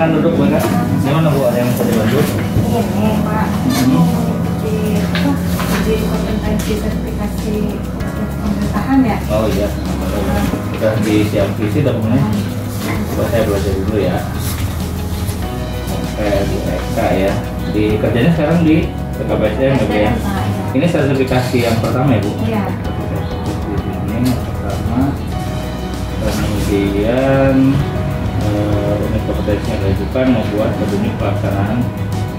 silakan duduk Bu. Gimana Bu, ada yang bisa dibantu? Ini Pak, di kompetensi sertifikasi pemerintahan ya? Oh iya, sudah disiap isi dokumennya. Coba saya belajar dulu ya. Oke, Bu Eka ya. Di kerjanya sekarang di PKBSDM ya Bu ya. Ini sertifikasi yang pertama ya Bu? Iya. Ini yang pertama. Kemudian unit kompetensi yang diajukan membuat unit pelaksanaan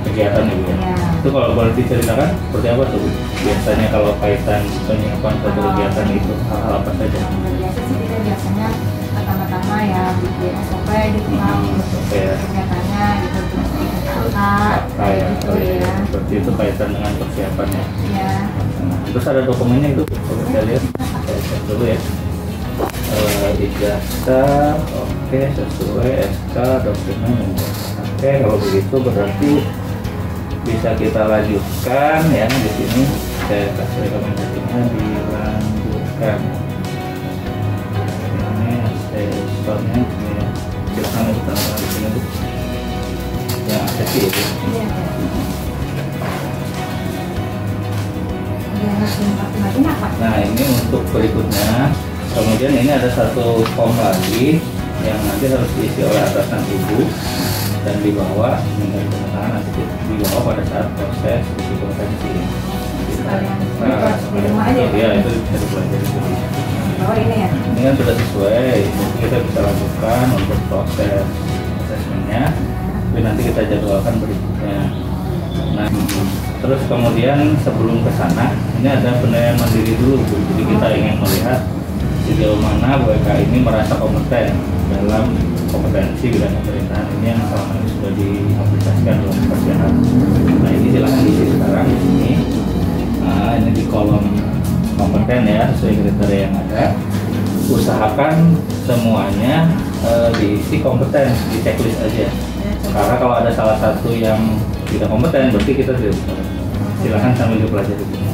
kegiatan ya Bu ya. Iya. Itu kalau boleh diceritakan seperti apa tuh Bu? Biasanya kalau kaitan penyiapan satu kegiatan itu hal-hal apa saja? Biasa sih kita biasanya pertama-tama ya bikin SOP gitu Pak, untuk kegiatannya gitu, terus kakak ya, gitu ya. seperti itu kaitan dengan persiapannya. Iya. Nah, terus ada dokumennya itu, kalau kita lihat, saya cek dulu ya. Ijazah, oke, sesuai SK dokumen. Oke, kalau begitu berarti bisa kita lanjutkan ya. Di sini saya kasih rekomendasinya dilanjutkan. Ini saya soalnya ini ya. Silakan kita di sini Bu. Yang akses itu. Iya. Ada lagi nggak Pak? Nah ini untuk berikutnya, kemudian ini ada satu form lagi yang nanti harus diisi oleh atasan Ibu dan dibawa dengan kemenangan nanti dibawa pada saat proses uji kompetensi. Sekalian di rumah aja ya? Iya itu bisa dipelajari dulu. Oh ini ya? Ini kan sudah sesuai, jadi kita bisa lanjutkan untuk proses asesmennya, tapi nanti kita jadwalkan berikutnya. Nah, terus kemudian sebelum ke sana, ini ada penilaian mandiri dulu Bu. Jadi kita ingin melihat sejauh mana Bu Eka ini merasa kompeten dalam kompetensi bidang pemerintahan ini yang selama ini sudah diaplikasikan dalam pekerjaan. Nah ini silahkan diisi sekarang di sini. Nah ini di kolom kompeten ya, sesuai kriteria yang ada. Usahakan semuanya diisi kompeten, di checklist aja. Karena kalau ada salah satu yang tidak kompeten, berarti kita tidak bisa. Silahkan sambil dipelajari dulu.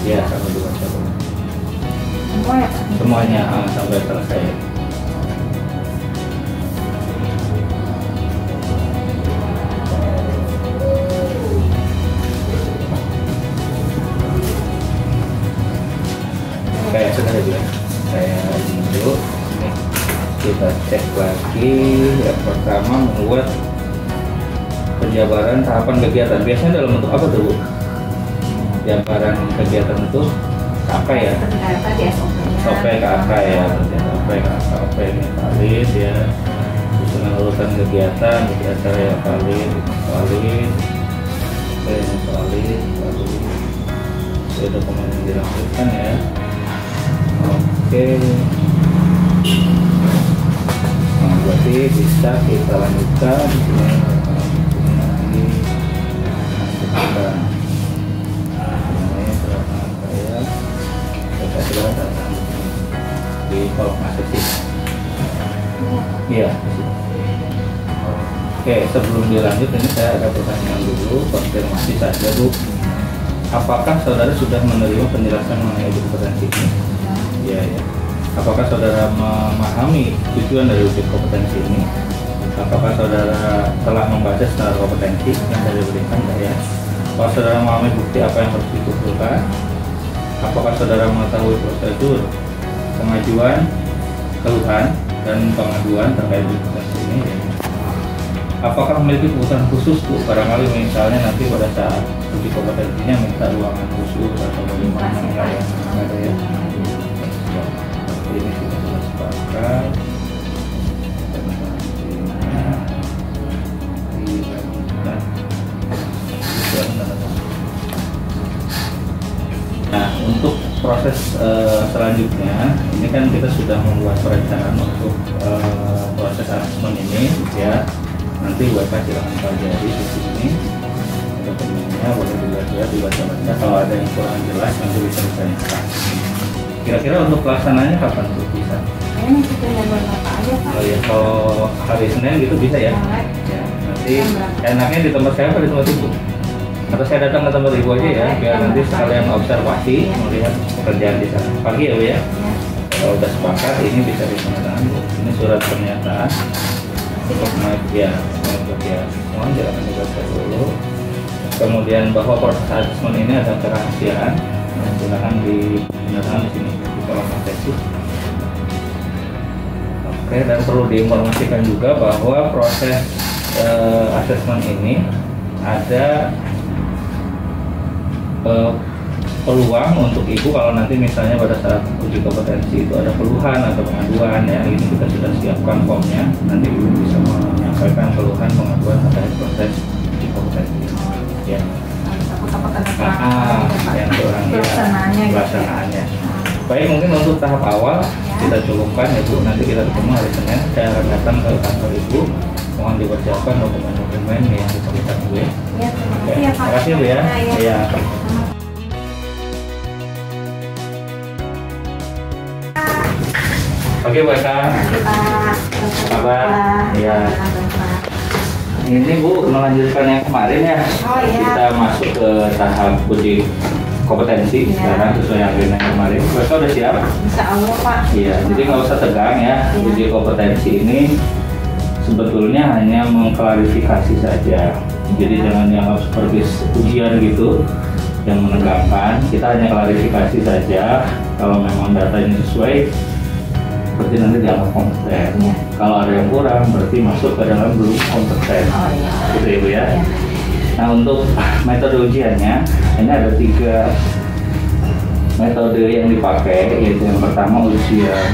Ya, sambil dibaca dulu. Semuanya sampai selesai. Kayak sudah ya, saya ini dulu. Nih, kita cek lagi. Yang pertama membuat penjabaran tahapan kegiatan. Biasanya dalam bentuk apa tuh Bu? Penjabaran kegiatan itu apa ya? SOP ke apa ya? SOP ke SOP ini valid ya. Susunan urutan kegiatan, acara yang valid, valid. Ini valid, valid. Saya dokumen yang dilakukan ya. Oke. Nah, berarti bisa kita lanjutkan. Di kolom asesi. Iya. Oke, sebelum dilanjut ini saya ada pertanyaan dulu, konfirmasi saja Bu. Apakah saudara sudah menerima penjelasan mengenai uji kompetensi ini? Iya ya. Apakah saudara memahami tujuan dari uji kompetensi ini? Apakah saudara telah membaca standar kompetensi yang saya berikan ya? Apakah saudara memahami bukti apa yang harus dikumpulkan? Apakah saudara mengetahui prosedur pengajuan, keluhan, dan pengaduan terkait uji kompetensi ini? Ya? Apakah memiliki kebutuhan khusus Bu? Barangkali misalnya nanti pada saat uji kompetensinya minta ruangan khusus atau bagaimana ya? Ada ya? Ini kita sudah sepakat. Nah, untuk proses selanjutnya, ini kan kita sudah membuat perencanaan untuk proses asesmen ini, ya. Nanti WK silakan pelajari di sini. Dokumennya boleh dilihat-lihat, dibaca-baca. Kalau ada yang kurang jelas, nanti bisa ditanyakan. Kira-kira untuk pelaksanaannya kapan tuh bisa? Ini kita jadwal Bapak aja Pak. Oh ya, kalau hari Senin gitu bisa ya? Ya, nanti enaknya di tempat saya atau di tempat Ibu? Atau saya datang ke tempat Ibu aja ya, biar nanti sekalian observasi, melihat pekerjaan di sana. Pagi ya Bu ya? Kalau udah sepakat, ini bisa ditandatangan Bu. Ini surat pernyataan ya. Ya, mohon jangan dibaca dulu. Kemudian bahwa proses asesmen ini ada kerahasiaan, silakan digunakan di sini di kolom atensi. Oke, dan perlu diinformasikan juga bahwa proses asesmen ini ada peluang untuk ibu kalau nanti misalnya pada saat uji kompetensi itu ada keluhan atau pengaduan ya, ini kita sudah siapkan formnya, nanti ibu bisa menyampaikan keluhan pengaduan terkait proses uji kompetensi ya. Yang kurang ya pelaksanaannya. Baik, mungkin untuk tahap awal kita cukupkan ya Bu, nanti kita ketemu hari Senin, saya akan datang ke kantor ibu, mohon dipersiapkan dokumen-dokumen yang diperlukan Bu ya. Terima kasih Bu ya. Iya. Oke Bu Eka. Kabar? Iya. Ini Bu melanjutkan yang kemarin ya. Kita masuk ke tahap uji kompetensi sekarang sesuai yang kemarin. Bu Eka udah siap? Insya Allah Pak. Iya. Jadi nggak usah tegang ya. Uji kompetensi ini sebetulnya hanya mengklarifikasi saja. Jadi jangan dianggap seperti ujian gitu yang menegangkan. Kita hanya klarifikasi saja. Kalau memang datanya sesuai, berarti nanti dianggap kompeten. Kalau ada yang kurang, berarti masuk ke dalam belum kompeten. Gitu ya Bu ya. Nah, untuk metode ujiannya, ini ada 3 metode yang dipakai, yaitu yang pertama ujian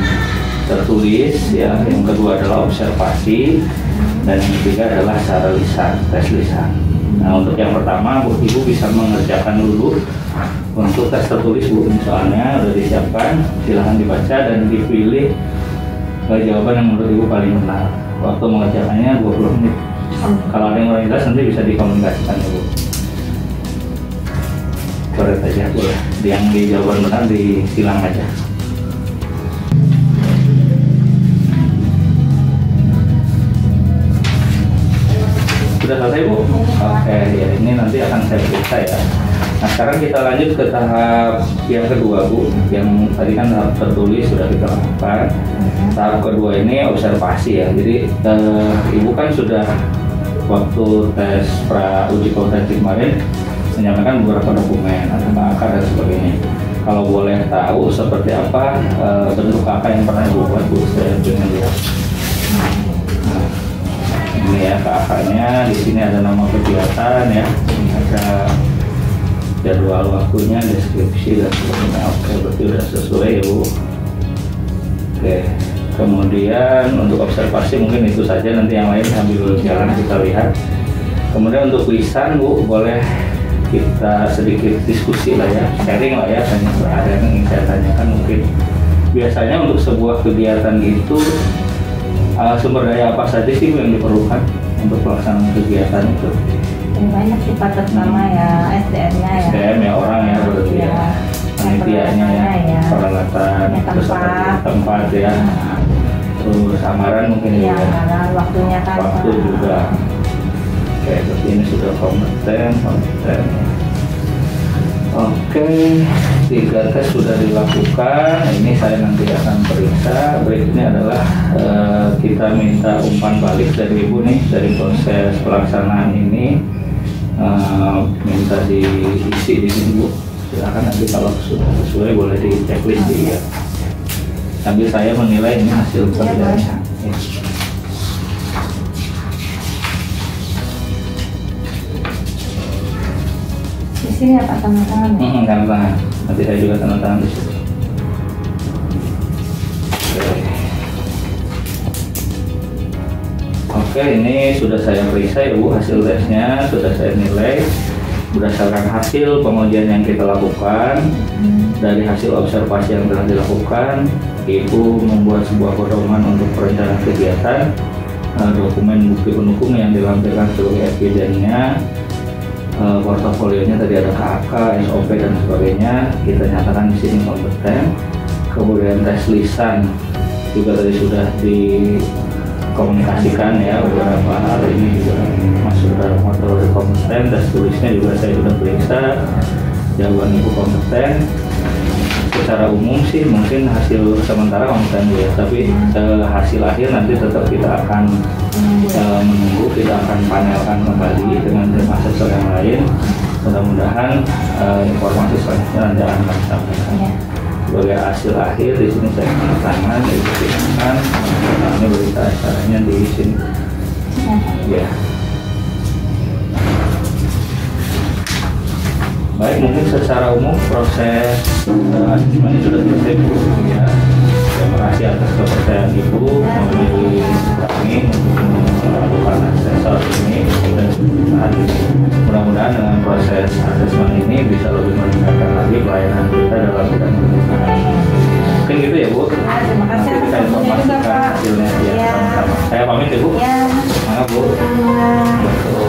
tertulis, ya, yang kedua adalah observasi, dan yang ketiga adalah secara lisan, tes lisan. Nah, untuk yang pertama, Ibu bisa mengerjakan dulu untuk tes tertulis Bu, soalnya udah disiapkan, silahkan dibaca dan dipilih jawaban yang menurut Ibu paling benar. Waktu mengerjakannya 20 menit. Kalau ada yang kurang jelas nanti bisa dikomunikasikan ya Bu. Coret aja Bu, yang di jawaban benar disilang aja. Sudah selesai Bu? Oke, ya ini nanti akan saya periksa ya. Nah, sekarang kita lanjut ke tahap yang kedua Bu. Yang tadi kan tahap tertulis sudah kita lakukan. Tahap kedua ini observasi ya. Jadi Ibu kan sudah waktu tes pra uji kompetensi kemarin menyampaikan beberapa dokumen, ada KK dan sebagainya. Kalau boleh tahu seperti apa bentuk KK yang pernah Ibu buat Bu, saya ingin lihat. Nah, ini ya KK-nya, di sini ada nama kegiatan ya, ini ada jadwal waktunya, deskripsi dan sebagainya. Oke, berarti sudah sesuai ya Bu. Oke, kemudian untuk observasi mungkin itu saja, nanti yang lain sambil jalan kita lihat. Kemudian untuk lisan Bu, boleh kita sedikit diskusi lah ya, sharing lah ya, ada yang ingin saya tanyakan mungkin. Biasanya untuk sebuah kegiatan itu sumber daya apa saja sih Bu yang diperlukan untuk pelaksanaan kegiatan itu? Banyak sih Pak, terutama ya SDM-nya ya. SDM ya, orang ya berarti ya. Panitianya ya, peralatan, tempat ya. Terus samaran mungkin ya. Waktunya kan. Waktu juga. Oke, berarti ini sudah kompeten. Oke, 3 tes sudah dilakukan. Ini saya nanti akan periksa. Berikutnya adalah kita minta umpan balik dari Ibu nih, dari proses pelaksanaan ini. Minta diisi di sini Bu. Silakan nanti kalau sudah sesuai boleh di checklist ya. Sambil saya menilai ini hasil kerjanya. Di sini apa tanda tangan? Tanda tangan. Nanti saya juga tanda tangan di situ. Oke, ini sudah saya periksa ya Bu, hasil tesnya sudah saya nilai berdasarkan hasil pengujian yang kita lakukan. Dari hasil observasi yang telah dilakukan, Ibu membuat sebuah pedoman untuk perencanaan kegiatan, dokumen bukti pendukung yang dilampirkan sebagai evidennya, portofolionya tadi ada KK, SOP dan sebagainya, kita nyatakan di sini kompeten. Kemudian tes lisan juga tadi sudah dikomunikasikan ya, beberapa hal ini juga masuk dalam metode kompeten. Tes tulisnya juga saya sudah periksa, jawaban Ibu kompeten. secara umum sih mungkin hasil sementara konten ya, tapi hasil akhir nanti tetap kita akan menunggu, kita akan panelkan kembali dengan tim asesor yang lain. Mudah-mudahan informasi selanjutnya nanti akan kami sampaikan. Sebagai hasil akhir di sini saya tanda tangan, ini berita acaranya di sini. Ya. Baik, mungkin secara umum proses asesmen ini sudah selesai Bu ya. Terima kasih atas kepercayaan Ibu memilih kami untuk melakukan asesor ini dan saat ini. Mudah-mudahan dengan proses asesmen ini bisa lebih meningkatkan lagi pelayanan kita dalam bidang pernikahan. Mungkin gitu ya Bu. Terima kasih Nanti kita atas informasikan hasilnya ya. Sama-sama. Saya pamit ya Bu. Ya. Semangat Bu. Semangat. Betul.